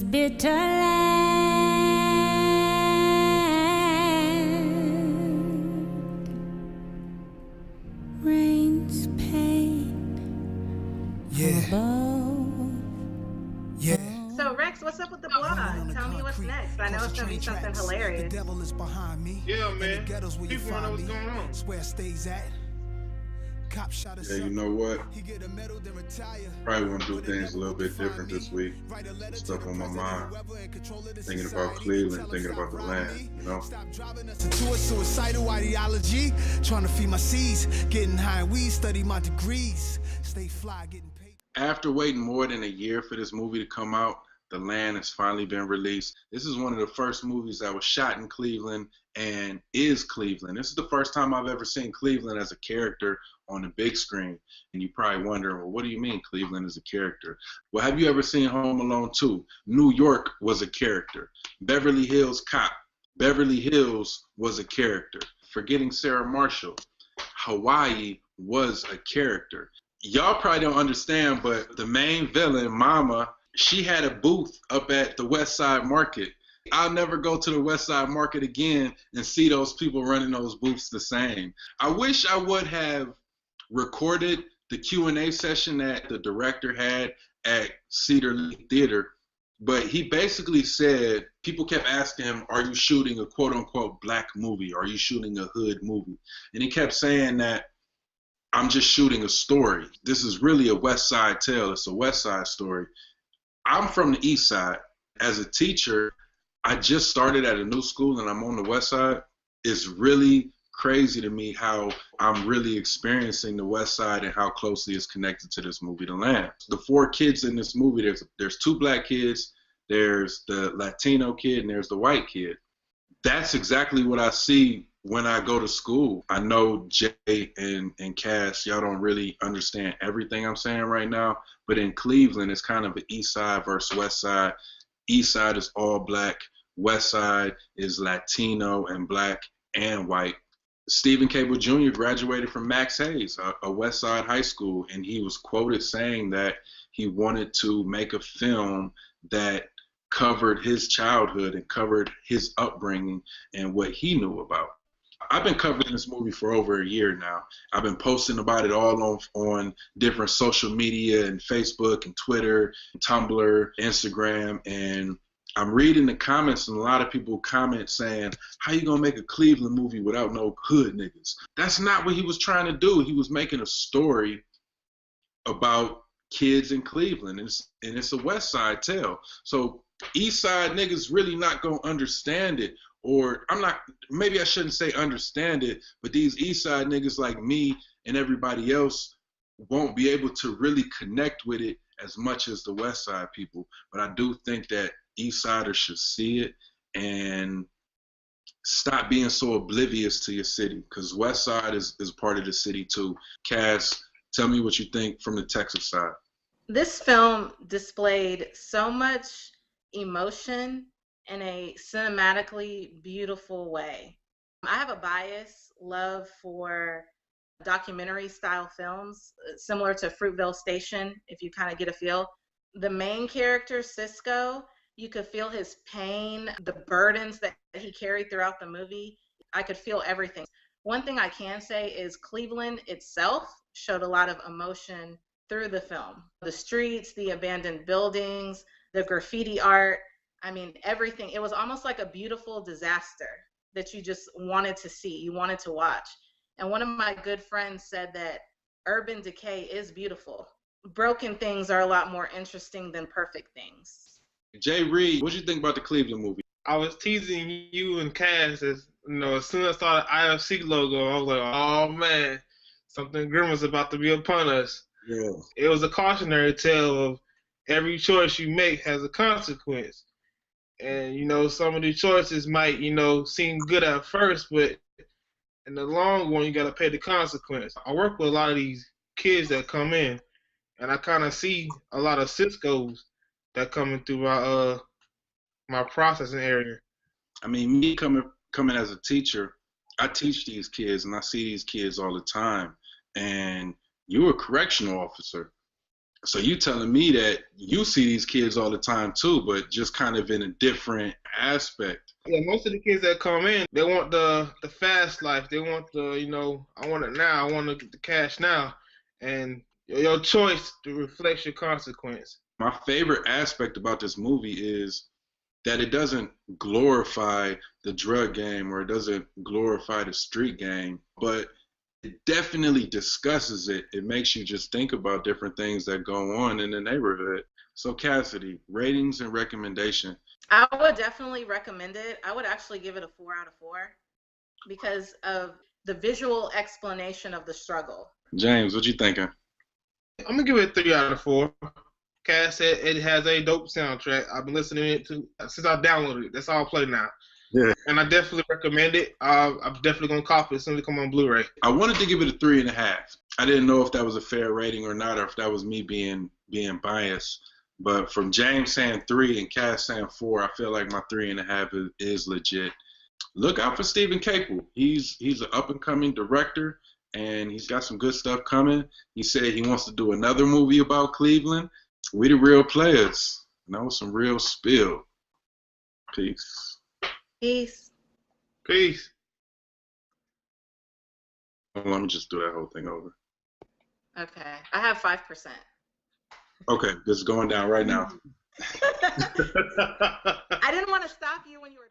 bitter land rains pain. Yeah. So Rex, what's up with the blog? Tell me what's next. I know it's gonna be something hilarious. The devil is behind me. Yeah, man. People wanna know what's going on. Where it stays at. Cop shot Yeah, you know what? He get a medal, then retire. Probably want to do things a little bit different this week. Stuff on my mind. Thinking about Cleveland, thinking about the land, you know? Stop driving us into a suicidal ideology. Trying to feed my seeds. Getting high weed, study my degrees. Stay fly, getting paid. After waiting more than a year for this movie to come out, The Land has finally been released. This is one of the first movies that was shot in Cleveland and is Cleveland. This is the first time I've ever seen Cleveland as a character on the big screen. And you probably wonder, well, what do you mean Cleveland is a character? Well, have you ever seen Home Alone 2? New York was a character. Beverly Hills Cop. Beverly Hills was a character. Forgetting Sarah Marshall. Hawaii was a character. Y'all probably don't understand, but the main villain, Mama, she had a booth up at the West Side Market. I'll never go to the West Side Market again and see those people running those booths the same. I wish I would have recorded the Q&A session that the director had at Cedar Lake Theater, but he basically said, people kept asking him, are you shooting a quote-unquote black movie? Are you shooting a hood movie? And he kept saying that, I'm just shooting a story. This is really a West Side tale. It's a West Side story. I'm from the East Side. As a teacher, I just started at a new school and I'm on the West Side. It's really crazy to me how I'm really experiencing the West Side and how closely it's connected to this movie, The Land. The four kids in this movie, there's two black kids, there's the Latino kid, and there's the white kid. That's exactly what I see when I go to school. I know Jay and Cass, y'all don't really understand everything I'm saying right now, but in Cleveland, it's kind of an East Side versus West Side. East Side is all black. West Side is Latino and black and white. Stephen Cable Jr. graduated from Max Hayes, a West Side high school, and he was quoted saying that he wanted to make a film that covered his childhood and covered his upbringing and what he knew about. I've been covering this movie for over a year now. I've been posting about it all on different social media and Facebook and Twitter, and Tumblr, Instagram, and I'm reading the comments and a lot of people comment saying, how you gonna make a Cleveland movie without no hood niggas? That's not what he was trying to do. He was making a story about kids in Cleveland, and it's a West Side tale. So East Side niggas really not gonna understand it. Or maybe I shouldn't say understand it, but these East Side niggas like me and everybody else won't be able to really connect with it as much as the West Side people. But I do think that East Siders should see it and stop being so oblivious to your city, because West Side is part of the city too. Cass, tell me what you think from the Texas side. This film displayed so much emotion in a cinematically beautiful way. I have a love for documentary style films, similar to Fruitvale Station, if you kind of get a feel. The main character, Cisco, you could feel his pain, the burdens that he carried throughout the movie. I could feel everything. One thing I can say is Cleveland itself showed a lot of emotion through the film. The streets, the abandoned buildings, the graffiti art, I mean, everything. It was almost like a beautiful disaster that you just wanted to see, you wanted to watch. And one of my good friends said that urban decay is beautiful. Broken things are a lot more interesting than perfect things. Jay Reed, what do you think about the Cleveland movie? I was teasing you and Cass as soon as I saw the IFC logo, I was like, oh man, something grim is about to be upon us. Yeah. It was a cautionary tale of every choice you make has a consequence. And, some of these choices might, seem good at first, but in the long run, you got to pay the consequence. I work with a lot of these kids that come in, and I kind of see a lot of Cisco's that coming through my processing area. I mean, me coming as a teacher, I teach these kids, and I see these kids all the time. And you're a correctional officer. So you telling me that you see these kids all the time too, but just kind of in a different aspect. Yeah, most of the kids that come in, they want the fast life. They want I want it now. I want to get the cash now. And your choice reflects your consequence. My favorite aspect about this movie is that it doesn't glorify the drug game or it doesn't glorify the street game, but it definitely discusses it. It makes you just think about different things that go on in the neighborhood. So Cassidy, ratings and recommendation. I would definitely recommend it. I would actually give it a 4 out of 4 because of the visual explanation of the struggle. James, what you thinking? I'm gonna give it a 3 out of 4. Cass said it has a dope soundtrack. I've been listening to it since I downloaded it. That's all I play now. Yeah. And I definitely recommend it. I'm definitely gonna copy it as soon as it come on Blu-ray. I wanted to give it a 3.5. I didn't know if that was a fair rating or not, or if that was me being biased. But from James saying 3 and Cass saying 4, I feel like my 3.5 is legit. Look out for Stephen Capel. He's an up and coming director, and he's got some good stuff coming. He said he wants to do another movie about Cleveland. We the Reel Playas. And that was some real spill. Peace. Peace. Peace. Well, let me just do that whole thing over. Okay. I have 5%. Okay, this is going down right now. I didn't want to stop you when you were